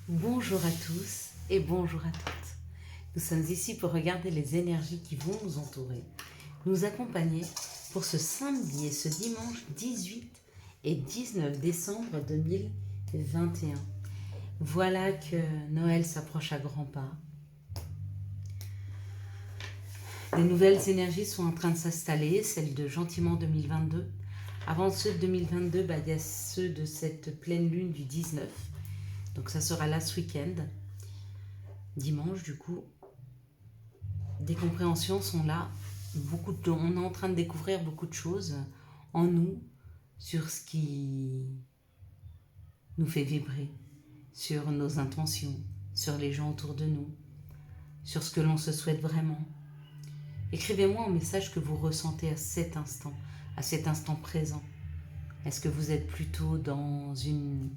Bonjour à tous et bonjour à toutes. Nous sommes ici pour regarder les énergies qui vont nous entourer, nous accompagner pour ce samedi et ce dimanche 18 et 19 décembre 2021. Voilà que Noël s'approche à grands pas. Des nouvelles énergies sont en train de s'installer, celles de gentiment 2022. Avant ceux de 2022, il y a ceux de cette pleine lune du 19. Donc ça sera là ce week-end, dimanche du coup. Des compréhensions sont là. On est en train de découvrir beaucoup de choses en nous, sur ce qui nous fait vibrer, sur nos intentions, sur les gens autour de nous, sur ce que l'on se souhaite vraiment. Écrivez-moi un message que vous ressentez à cet instant présent. Est-ce que vous êtes plutôt dans une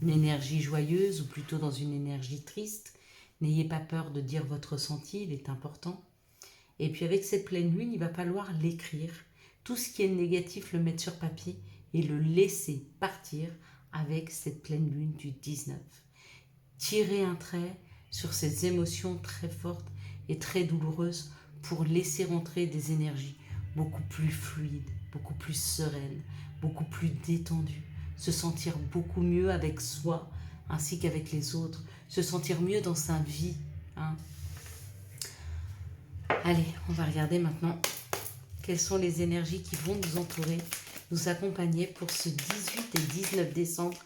énergie joyeuse ou plutôt dans une énergie triste? N'ayez pas peur de dire votre ressenti, il est important. Et puis avec cette pleine lune, il va falloir l'écrire. Tout ce qui est négatif, le mettre sur papier et le laisser partir avec cette pleine lune du 19. Tirez un trait sur ces émotions très fortes et très douloureuses pour laisser rentrer des énergies beaucoup plus fluides, beaucoup plus sereines, beaucoup plus détendues, se sentir beaucoup mieux avec soi ainsi qu'avec les autres, se sentir mieux dans sa vie. Allez, on va regarder maintenant quelles sont les énergies qui vont nous entourer, nous accompagner pour ce 18 et 19 décembre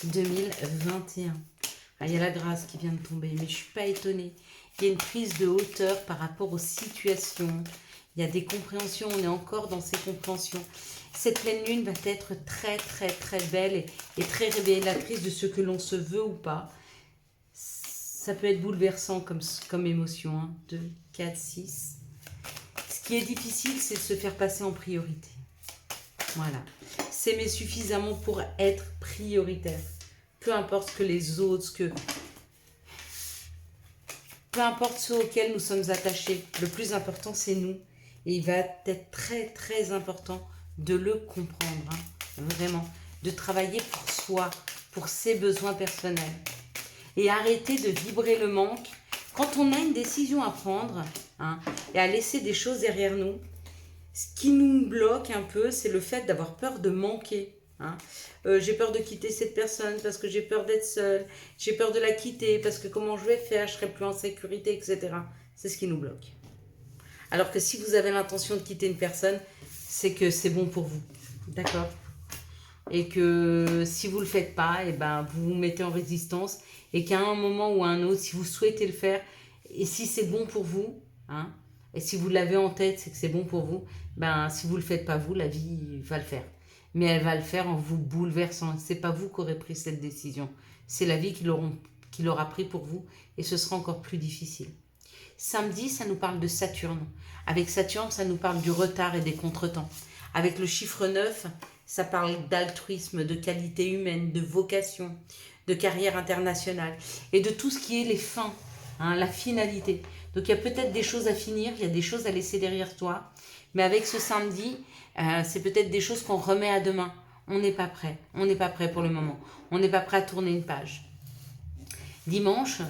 2021. Il y a la grâce qui vient de tomber, mais je ne suis pas étonnée. Il y a une prise de hauteur par rapport aux situations. Il y a des compréhensions, on est encore dans ces compréhensions. Cette pleine lune va être très très très belle et très révélatrice de ce que l'on se veut ou pas. Ça peut être bouleversant comme émotion. 2, 4, 6. Ce qui est difficile, c'est de se faire passer en priorité. Voilà. S'aimer suffisamment pour être prioritaire. Peu importe ce que les autres, peu importe ceux auxquels nous sommes attachés. Le plus important, c'est nous. Et il va être très très important de le comprendre. Vraiment. De travailler pour soi, pour ses besoins personnels. Et arrêter de vibrer le manque. Quand on a une décision à prendre et à laisser des choses derrière nous, ce qui nous bloque un peu, c'est le fait d'avoir peur de manquer. J'ai peur de quitter cette personne parce que j'ai peur d'être seule, j'ai peur de la quitter parce que comment je vais faire, je serai plus en sécurité, etc. C'est ce qui nous bloque. Alors que si vous avez l'intention de quitter une personne, c'est que c'est bon pour vous. D'accord ? Et que si vous ne le faites pas, vous vous mettez en résistance et qu'à un moment ou à un autre, si vous souhaitez le faire, et si c'est bon pour vous, et si vous l'avez en tête, c'est que c'est bon pour vous, si vous ne le faites pas vous, la vie va le faire. Mais elle va le faire en vous bouleversant. Ce n'est pas vous qui aurez pris cette décision. C'est la vie qui l'aura pris pour vous et ce sera encore plus difficile. Samedi, ça nous parle de Saturne. Avec Saturne, ça nous parle du retard et des contretemps. Avec le chiffre 9, ça parle d'altruisme, de qualité humaine, de vocation, de carrière internationale et de tout ce qui est les fins, la finalité. Donc il y a peut-être des choses à finir, il y a des choses à laisser derrière toi. Mais avec ce samedi, c'est peut-être des choses qu'on remet à demain. On n'est pas prêt. On n'est pas prêt pour le moment. On n'est pas prêt à tourner une page. Dimanche,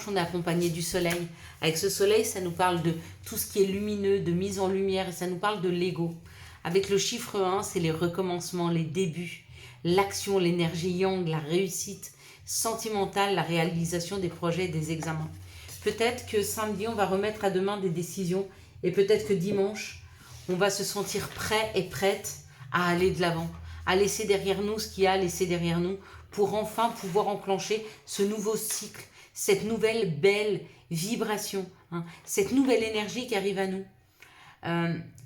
on est accompagné du soleil. Avec ce soleil, ça nous parle de tout ce qui est lumineux, de mise en lumière, et ça nous parle de l'ego. Avec le chiffre 1, c'est les recommencements, les débuts, l'action, l'énergie yang, la réussite sentimentale, la réalisation des projets et des examens. Peut-être que samedi, on va remettre à demain des décisions, et peut-être que dimanche, on va se sentir prêt et prête à aller de l'avant, à laisser derrière nous ce qu'il y a à laisser derrière nous, pour enfin pouvoir enclencher ce nouveau cycle, cette nouvelle belle vibration, cette nouvelle énergie qui arrive à nous.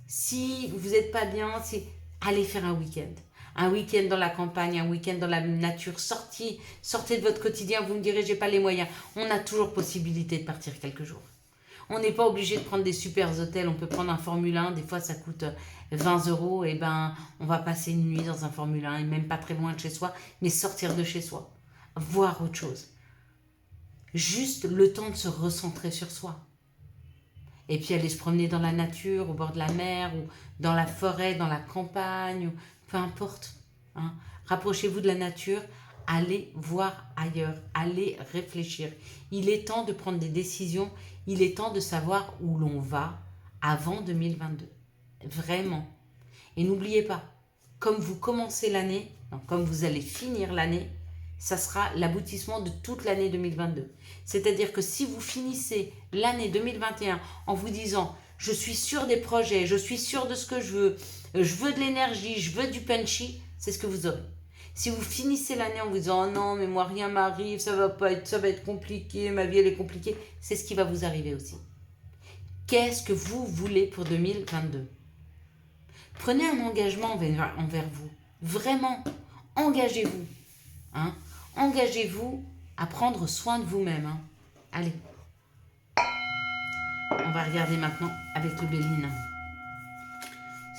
Si vous n'êtes pas bien, c'est aller faire un week-end. Un week-end dans la campagne, un week-end dans la nature, sortez de votre quotidien, vous me direz, j'ai pas les moyens. On a toujours possibilité de partir quelques jours. On n'est pas obligé de prendre des super hôtels, on peut prendre un Formule 1, des fois ça coûte 20 €, et on va passer une nuit dans un Formule 1, et même pas très loin de chez soi, mais sortir de chez soi, voir autre chose. Juste le temps de se recentrer sur soi. Et puis aller se promener dans la nature, au bord de la mer, ou dans la forêt, dans la campagne, peu importe. Rapprochez-vous de la nature, allez voir ailleurs, allez réfléchir. Il est temps de prendre des décisions, il est temps de savoir où l'on va avant 2022. Vraiment. Et n'oubliez pas, comme vous commencez l'année, comme vous allez finir l'année, ça sera l'aboutissement de toute l'année 2022. C'est-à-dire que si vous finissez l'année 2021 en vous disant « je suis sûr des projets, je suis sûr de ce que je veux de l'énergie, je veux du punchy », c'est ce que vous aurez. Si vous finissez l'année en vous disant « oh non, mais moi rien m'arrive, ça va être compliqué, ma vie elle est compliquée », c'est ce qui va vous arriver aussi. Qu'est-ce que vous voulez pour 2022 ? Prenez un engagement envers vous. Vraiment, engagez-vous. Hein? Engagez-vous à prendre soin de vous-même. Hein? Allez. On va regarder maintenant avec le Béline.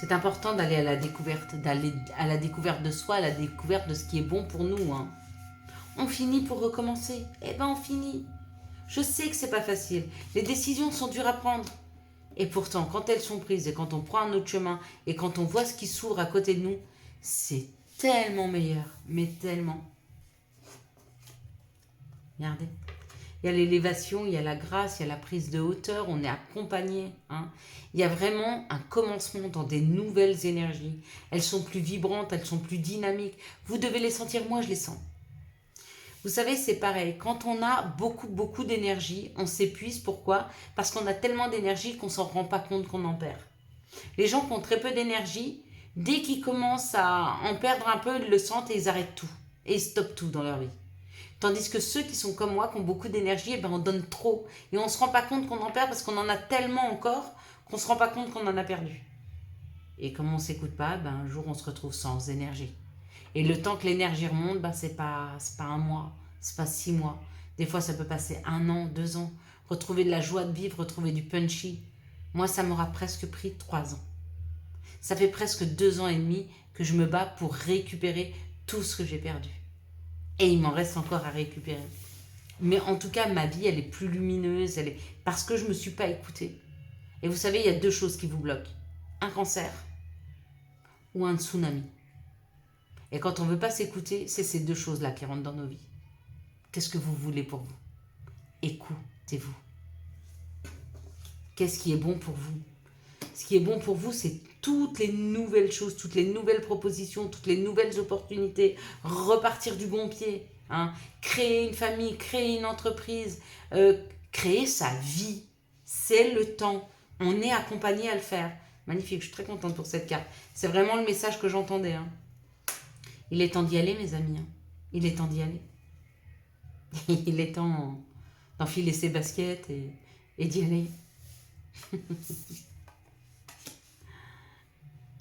C'est important d'aller à la découverte, de soi, à la découverte de ce qui est bon pour nous. Hein? On finit pour recommencer. Eh ben, on finit. Je sais que c'est pas facile. Les décisions sont dures à prendre. Et pourtant, quand elles sont prises et quand on prend un autre chemin et quand on voit ce qui s'ouvre à côté de nous, c'est tellement meilleur, mais tellement. Regardez. Il y a l'élévation, il y a la grâce, il y a la prise de hauteur, on est accompagné. Hein. Il y a vraiment un commencement dans des nouvelles énergies. Elles sont plus vibrantes, elles sont plus dynamiques. Vous devez les sentir, moi je les sens. Vous savez, c'est pareil. Quand on a beaucoup d'énergie, on s'épuise. Pourquoi ? Parce qu'on a tellement d'énergie qu'on ne s'en rend pas compte qu'on en perd. Les gens qui ont très peu d'énergie, dès qu'ils commencent à en perdre un peu, ils le sentent et ils arrêtent tout. Et ils stoppent tout dans leur vie. Tandis que ceux qui sont comme moi, qui ont beaucoup d'énergie, eh ben on donne trop. Et on ne se rend pas compte qu'on en perd parce qu'on en a tellement encore qu'on ne se rend pas compte qu'on en a perdu. Et comme on ne s'écoute pas, ben un jour on se retrouve sans énergie. Et le temps que l'énergie remonte, ben c'est pas un mois, c'est pas 6 mois. Des fois, ça peut passer 1 an, 2 ans. Retrouver de la joie de vivre, retrouver du punchy. Moi, ça m'aura presque pris 3 ans. Ça fait presque 2 ans et demi que je me bats pour récupérer tout ce que j'ai perdu. Et il m'en reste encore à récupérer. Mais en tout cas, ma vie, elle est plus lumineuse. Parce que je ne me suis pas écoutée. Et vous savez, il y a 2 choses qui vous bloquent. Un cancer ou un tsunami. Et quand on ne veut pas s'écouter, c'est ces 2 choses-là qui rentrent dans nos vies. Qu'est-ce que vous voulez pour vous ? Écoutez-vous. Qu'est-ce qui est bon pour vous ? Ce qui est bon pour vous, c'est toutes les nouvelles choses, toutes les nouvelles propositions, toutes les nouvelles opportunités, repartir du bon pied, hein, créer une famille, créer une entreprise, créer sa vie. C'est le temps. On est accompagné à le faire. Magnifique, je suis très contente pour cette carte. C'est vraiment le message que j'entendais. Hein. Il est temps d'y aller, mes amis. Hein. Il est temps d'y aller. Il est temps d'enfiler ses baskets et d'y aller.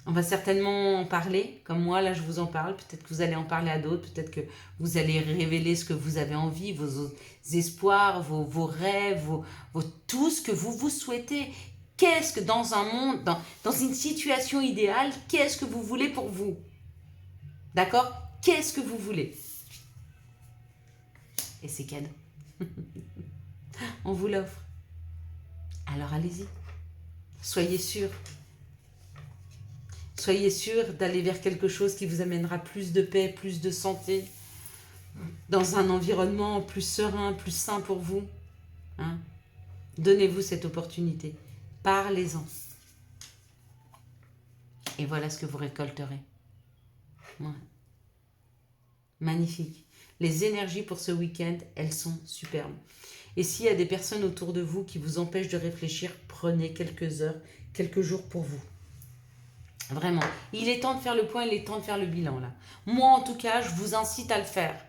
On va certainement en parler, comme moi, là, je vous en parle. Peut-être que vous allez en parler à d'autres. Peut-être que vous allez révéler ce que vous avez envie, vos espoirs, vos rêves, tout ce que vous souhaitez. Qu'est-ce que dans un monde, dans une situation idéale, qu'est-ce que vous voulez pour vous ? D'accord ? Qu'est-ce que vous voulez ? Et c'est cadeau. On vous l'offre. Alors allez-y. Soyez sûrs. Soyez sûrs d'aller vers quelque chose qui vous amènera plus de paix, plus de santé, dans un environnement plus serein, plus sain pour vous. Hein ? Donnez-vous cette opportunité. Parlez-en. Et voilà ce que vous récolterez. Ouais. Magnifique. Les énergies pour ce week-end, elles sont superbes. Et s'il y a des personnes autour de vous qui vous empêchent de réfléchir, prenez quelques heures, quelques jours pour vous. Vraiment. Il est temps de faire le point, il est temps de faire le bilan là. Moi en tout cas, je vous incite à le faire.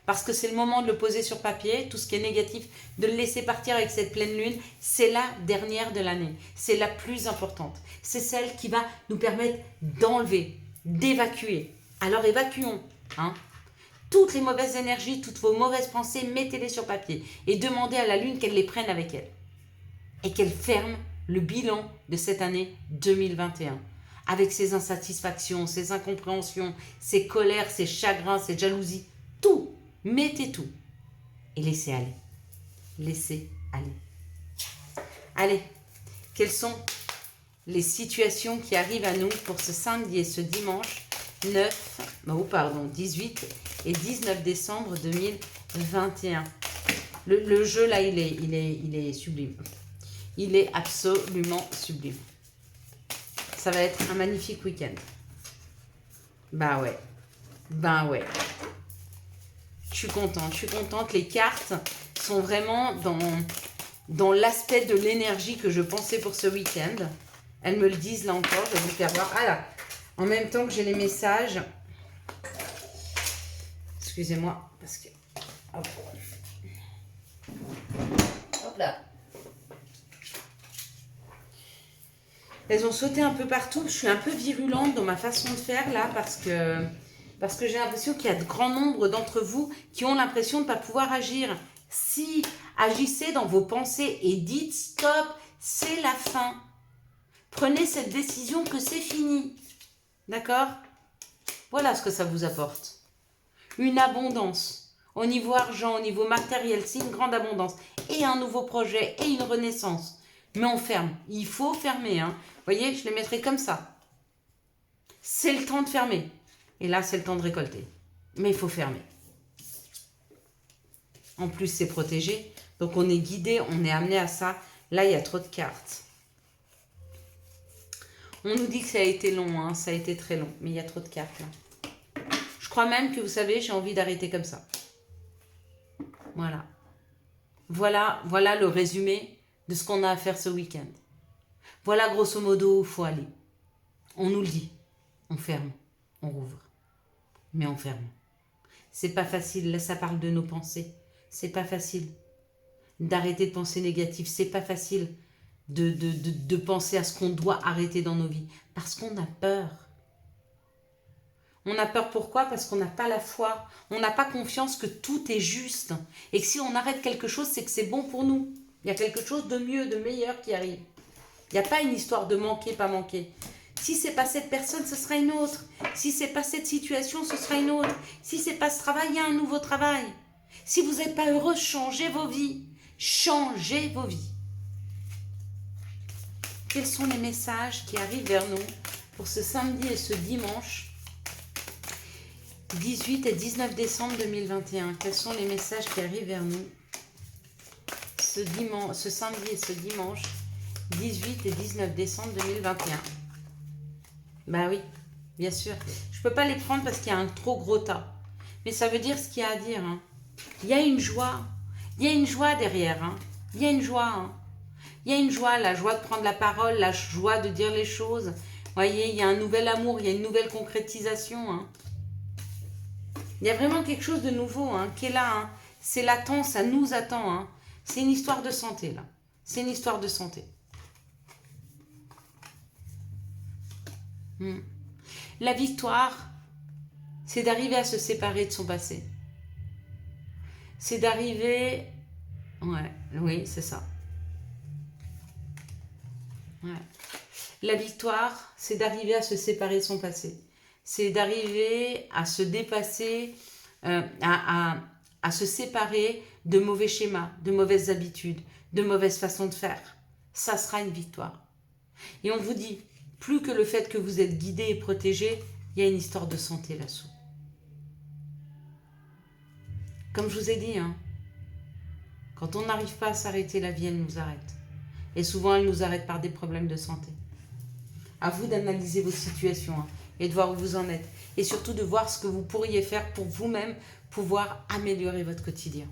Parce que c'est le moment de le poser sur papier, tout ce qui est négatif, de le laisser partir avec cette pleine lune. C'est la dernière de l'année. C'est la plus importante. C'est celle qui va nous permettre d'enlever, d'évacuer. Alors évacuons. Hein. Toutes les mauvaises énergies, toutes vos mauvaises pensées, mettez-les sur papier. Et demandez à la lune qu'elle les prenne avec elle. Et qu'elle ferme le bilan de cette année 2021. Avec ses insatisfactions, ses incompréhensions, ses colères, ses chagrins, ses jalousies. Tout. Mettez tout. Et laissez aller. Laissez aller. Allez, quelles sont les situations qui arrivent à nous pour ce samedi et ce dimanche 18 et 19 décembre 2021. Le jeu, là, il est sublime. Il est absolument sublime. Ça va être un magnifique week-end. Bah ouais. Ben ouais. Je suis contente. Les cartes sont vraiment dans l'aspect de l'énergie que je pensais pour ce week-end. Elles me le disent là encore. Je vais vous faire voir. Ah là. En même temps que j'ai les messages. Excusez-moi. Parce que... Hop. Hop là. Elles ont sauté un peu partout. Je suis un peu virulente dans ma façon de faire là parce que j'ai l'impression qu'il y a de grands nombres d'entre vous qui ont l'impression de ne pas pouvoir agir. Si agissez dans vos pensées et dites stop, c'est la fin. Prenez cette décision que c'est fini. D'accord? Voilà ce que ça vous apporte. Une abondance. Au niveau argent, au niveau matériel, c'est une grande abondance. Et un nouveau projet et une renaissance. Mais on ferme. Il faut fermer. Hein. Vous voyez, je les mettrai comme ça. C'est le temps de fermer. Et là, c'est le temps de récolter. Mais il faut fermer. En plus, c'est protégé. Donc, on est guidé, on est amené à ça. Là, il y a trop de cartes. On nous dit que ça a été long, hein, ça a été très long. Mais il y a trop de cartes, là. Je crois même que, vous savez, j'ai envie d'arrêter comme ça. Voilà. Voilà le résumé de ce qu'on a à faire ce week-end. Voilà, grosso modo, où il faut aller. On nous le dit. On ferme, on rouvre. Mais on ferme. C'est pas facile, là, ça parle de nos pensées. C'est pas facile d'arrêter de penser négatif. C'est pas facile de penser à ce qu'on doit arrêter dans nos vies. Parce qu'on a peur. On a peur pourquoi? Parce qu'on n'a pas la foi. On n'a pas confiance que tout est juste. Et que si on arrête quelque chose, c'est que c'est bon pour nous. Il y a quelque chose de mieux, de meilleur qui arrive. Il n'y a pas une histoire de manquer, pas manquer. Si c'est pas cette personne, ce sera une autre. Si c'est pas cette situation, ce sera une autre. Si c'est pas ce travail, il y a un nouveau travail. Si vous n'êtes pas heureux, changez vos vies. Changez vos vies. Quels sont les messages qui arrivent vers nous pour ce samedi et ce dimanche 18 et 19 décembre 2021? Quels sont les messages qui arrivent vers nous ce samedi et ce dimanche 18 et 19 décembre 2021? Bah oui, bien sûr. Je ne peux pas les prendre parce qu'il y a un trop gros tas. Mais ça veut dire ce qu'il y a à dire. Hein. Il y a une joie. Il y a une joie derrière. Hein. Il y a une joie. Hein. Il y a une joie, la joie de prendre la parole, la joie de dire les choses. Vous voyez, il y a un nouvel amour, il y a une nouvelle concrétisation. Hein. Il y a vraiment quelque chose de nouveau hein, qui est là. Hein. C'est latent, ça nous attend. Hein. C'est une histoire de santé, là. C'est une histoire de santé. La victoire, c'est d'arriver à se séparer de son passé. C'est d'arriver... Ouais, oui, c'est ça. Ouais. La victoire, c'est d'arriver à se séparer de son passé. C'est d'arriver à se dépasser, à se séparer de mauvais schémas, de mauvaises habitudes, de mauvaises façons de faire. Ça sera une victoire. Et on vous dit, plus que le fait que vous êtes guidé et protégé, il y a une histoire de santé là-dessous. Comme je vous ai dit, hein, quand on n'arrive pas à s'arrêter, la vie, elle nous arrête. Et souvent, elle nous arrête par des problèmes de santé. À vous d'analyser vos situations hein, et de voir où vous en êtes. Et surtout de voir ce que vous pourriez faire pour vous-même pouvoir améliorer votre quotidien.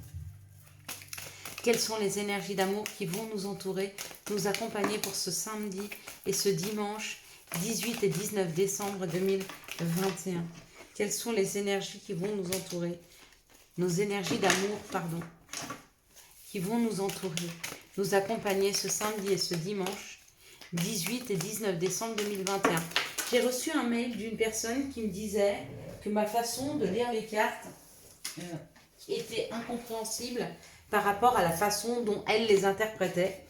Quelles sont les énergies d'amour qui vont nous entourer, nous accompagner pour ce samedi et ce dimanche 18 et 19 décembre 2021? Quelles sont les énergies qui vont nous entourer? Nos énergies d'amour, pardon, qui vont nous entourer, nous accompagner ce samedi et ce dimanche 18 et 19 décembre 2021. J'ai reçu un mail d'une personne qui me disait que ma façon de lire les cartes était incompréhensible par rapport à la façon dont elle les interprétait.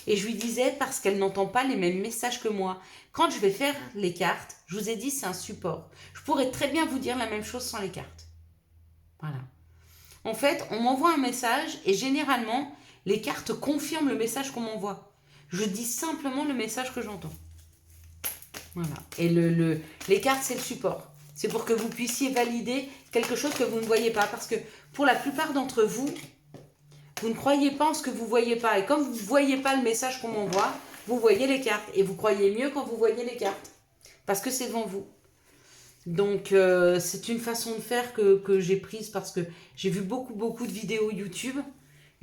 Et je lui disais, parce qu'elle n'entend pas les mêmes messages que moi. Quand je vais faire les cartes, je vous ai dit, c'est un support. Je pourrais très bien vous dire la même chose sans les cartes. Voilà. En fait, on m'envoie un message et généralement, les cartes confirment le message qu'on m'envoie. Je dis simplement le message que j'entends. Voilà. Et les cartes, c'est le support. C'est pour que vous puissiez valider quelque chose que vous ne voyez pas. Parce que pour la plupart d'entre vous, vous ne croyez pas en ce que vous ne voyez pas. Et comme vous ne voyez pas le message qu'on m'envoie, vous voyez les cartes. Et vous croyez mieux quand vous voyez les cartes. Parce que c'est devant vous. Donc, c'est une façon de faire que j'ai prise parce que j'ai vu beaucoup de vidéos YouTube.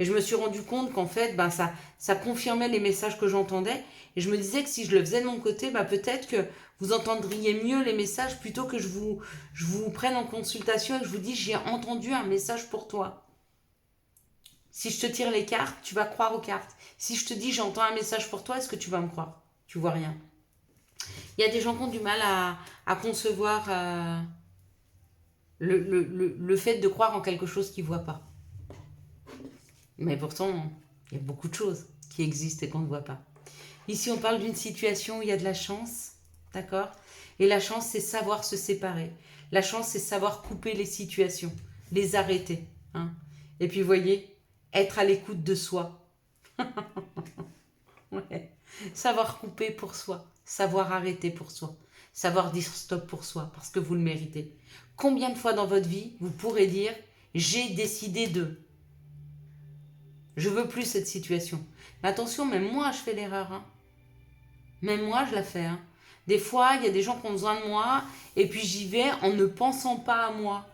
Et je me suis rendu compte qu'en fait, ben, ça confirmait les messages que j'entendais. Et je me disais que si je le faisais de mon côté, ben, peut-être que vous entendriez mieux les messages plutôt que je vous prenne en consultation et que je vous dise j'ai entendu un message pour toi. Si je te tire les cartes, tu vas croire aux cartes. Si je te dis j'entends un message pour toi, est-ce que tu vas me croire? Tu vois rien. Il y a des gens qui ont du mal à concevoir le fait de croire en quelque chose qu'ils ne voient pas. Mais pourtant, il y a beaucoup de choses qui existent et qu'on ne voit pas. Ici, on parle d'une situation où il y a de la chance, d'accord? Et la chance, c'est savoir se séparer. La chance, c'est savoir couper les situations, les arrêter. Hein? Et puis, vous voyez, être à l'écoute de soi. Ouais. Savoir couper pour soi, savoir arrêter pour soi, savoir dire stop pour soi, parce que vous le méritez. Combien de fois dans votre vie, vous pourrez dire « j'ai décidé de ». Je veux plus cette situation. Mais attention, même moi, je fais l'erreur. Hein. Même moi, je la fais. Hein. Des fois, il y a des gens qui ont besoin de moi, et puis j'y vais en ne pensant pas à moi.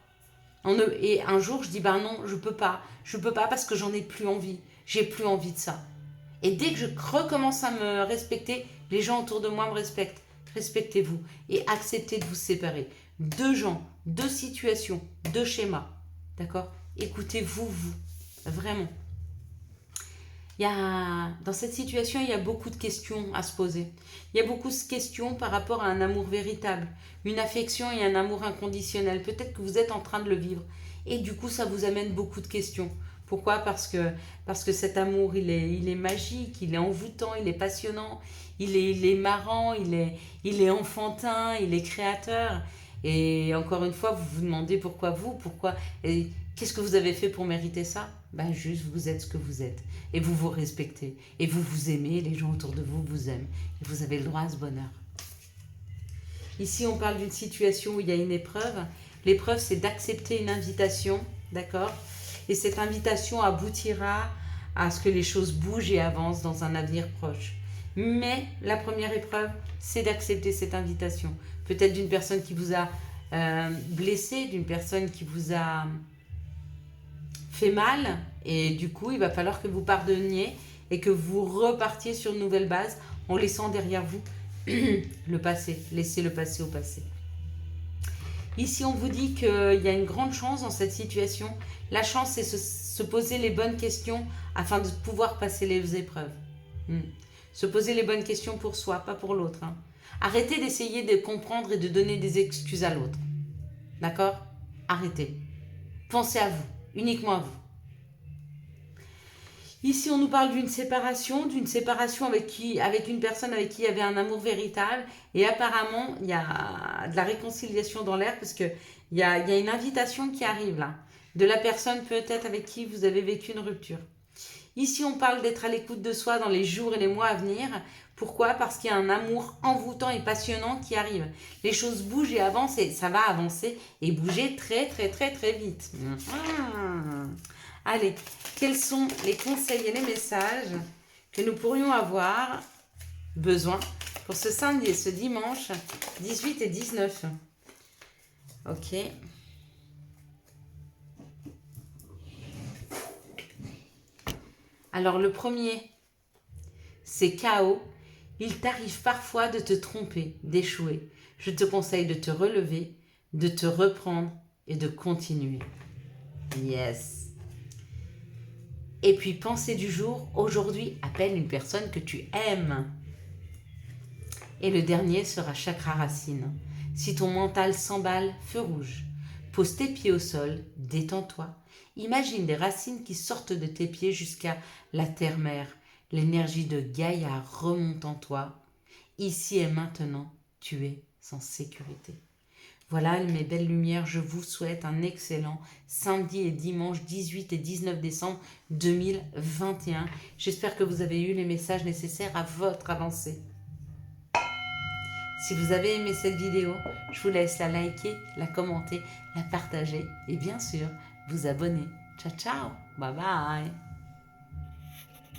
Et un jour, je dis, ben non, je peux pas. Je peux pas parce que j'en ai plus envie. J'ai plus envie de ça. Et dès que je recommence à me respecter, les gens autour de moi me respectent. Respectez-vous et acceptez de vous séparer. Deux gens, deux situations, deux schémas. D'accord? Écoutez-vous, vous. Vraiment. Dans cette situation, il y a beaucoup de questions à se poser. Il y a beaucoup de questions par rapport à un amour véritable, une affection et un amour inconditionnel. Peut-être que vous êtes en train de le vivre. Et du coup, ça vous amène beaucoup de questions. Pourquoi? Parce que cet amour, il est magique, il est envoûtant, il est passionnant, il est marrant, il est enfantin, il est créateur. Et encore une fois, vous vous demandez pourquoi et qu'est-ce que vous avez fait pour mériter ça? Ben juste, vous êtes ce que vous êtes. Et vous vous respectez. Et vous vous aimez, les gens autour de vous vous aiment. Et vous avez le droit à ce bonheur. Ici, on parle d'une situation où il y a une épreuve. L'épreuve, c'est d'accepter une invitation, d'accord? Et cette invitation aboutira à ce que les choses bougent et avancent dans un avenir proche. Mais la première épreuve, c'est d'accepter cette invitation. Peut-être d'une personne qui vous a blessé, d'une personne qui vous a fait mal. Et du coup, il va falloir que vous pardonniez et que vous repartiez sur une nouvelle base en laissant derrière vous le passé. Laissez le passé au passé. Ici, on vous dit qu'il y a une grande chance dans cette situation. La chance, c'est se poser les bonnes questions afin de pouvoir passer les épreuves. Se poser les bonnes questions pour soi, pas pour l'autre. Hein. Arrêtez d'essayer de comprendre et de donner des excuses à l'autre. D'accord? Arrêtez. Pensez à vous, uniquement à vous. Ici, on nous parle d'une séparation avec une personne avec qui il y avait un amour véritable. Et apparemment, il y a de la réconciliation dans l'air parce qu'il y a une invitation qui arrive là. De la personne peut-être avec qui vous avez vécu une rupture. Ici, on parle d'être à l'écoute de soi dans les jours et les mois à venir. Pourquoi? Parce qu'il y a un amour envoûtant et passionnant qui arrive. Les choses bougent et avancent et ça va avancer et bouger très vite. Allez, quels sont les conseils et les messages que nous pourrions avoir besoin pour ce samedi et ce dimanche 18 et 19? Ok. Alors le premier, c'est chaos. Il t'arrive parfois de te tromper, d'échouer. Je te conseille de te relever, de te reprendre et de continuer. Yes. Et puis, pensée du jour, aujourd'hui, appelle une personne que tu aimes. Et le dernier sera chakra racine. Si ton mental s'emballe, feu rouge. Pose tes pieds au sol, détends-toi. Imagine des racines qui sortent de tes pieds jusqu'à la terre-mère. L'énergie de Gaïa remonte en toi. Ici et maintenant, tu es en sécurité. Voilà mes belles lumières, je vous souhaite un excellent samedi et dimanche 18 et 19 décembre 2021. J'espère que vous avez eu les messages nécessaires à votre avancée. Si vous avez aimé cette vidéo, je vous laisse la liker, la commenter, la partager et bien sûr, vous abonner. Ciao, ciao, bye bye.